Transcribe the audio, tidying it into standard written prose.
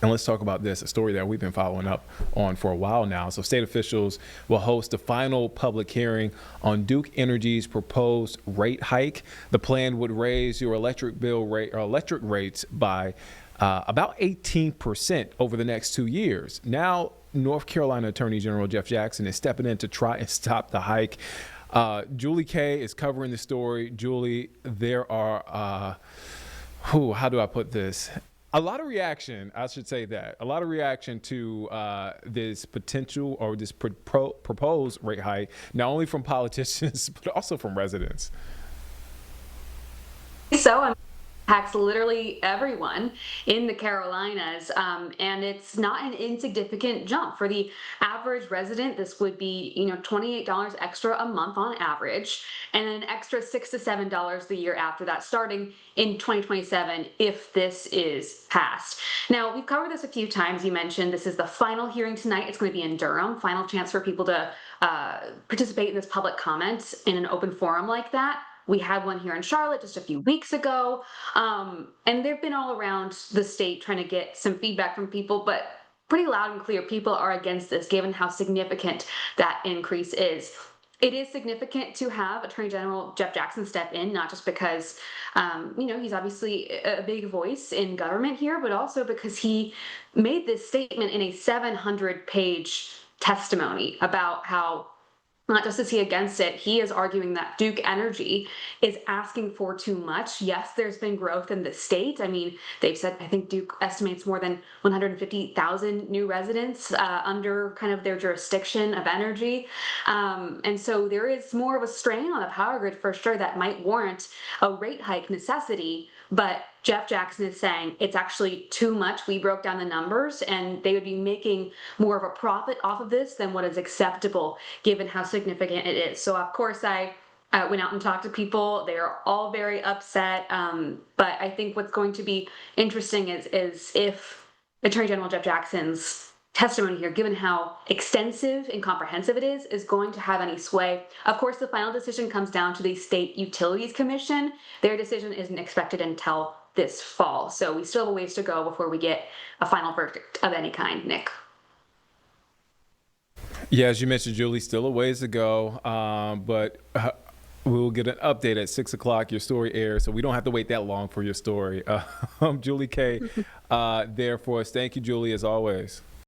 And let's talk about this, a story that we've been following up on for a while now. So state officials will host the final public hearing on Duke Energy's proposed rate hike. The plan would raise your electric bill rate or electric rates by about 18% over the next 2 years. Now, North Carolina Attorney General Jeff Jackson is stepping in to try and stop the hike. Julie Kay is covering the story. Julie, there are, how do I put this? A lot of reaction, I should say that. A lot of reaction to this potential or this proposed rate hike, not only from politicians, but also from residents. So impacts literally everyone in the Carolinas, and it's not an insignificant jump for the average resident. This would be, $28 extra a month on average, and an extra $6 to $7 the year after that, starting in 2027 if this is passed. Now, we've covered this a few times. You mentioned this is the final hearing tonight. It's going to be in Durham. Final chance for people to participate in this public comment in an open forum like that. We had one here in Charlotte just a few weeks ago, and they've been all around the state trying to get some feedback from people, but pretty loud and clear, people are against this given how significant that increase is. It is significant to have Attorney General Jeff Jackson step in, not just because, he's obviously a big voice in government here, but also because he made this statement in a 700-page testimony about how not just is he against it, he is arguing that Duke Energy is asking for too much. Yes, there's been growth in the state. I mean, they've said, I think Duke estimates more than 150,000 new residents under kind of their jurisdiction of energy. And so there is more of a strain on the power grid for sure that might warrant a rate hike necessity. But Jeff Jackson is saying it's actually too much. We broke down the numbers and they would be making more of a profit off of this than what is acceptable given how significant it is. So of course I went out and talked to people. They are all very upset. But I think what's going to be interesting is if Attorney General Jeff Jackson's testimony here, given how extensive and comprehensive it is going to have any sway. Of course, the final decision comes down to the State Utilities Commission. Their decision isn't expected until this fall. So we still have a ways to go before we get a final verdict of any kind, Nick. Yeah, as you mentioned, Julie, still a ways to go, but we'll get an update at 6 o'clock. Your story airs, so we don't have to wait that long for your story. Julie Kay there for us. Thank you, Julie, as always.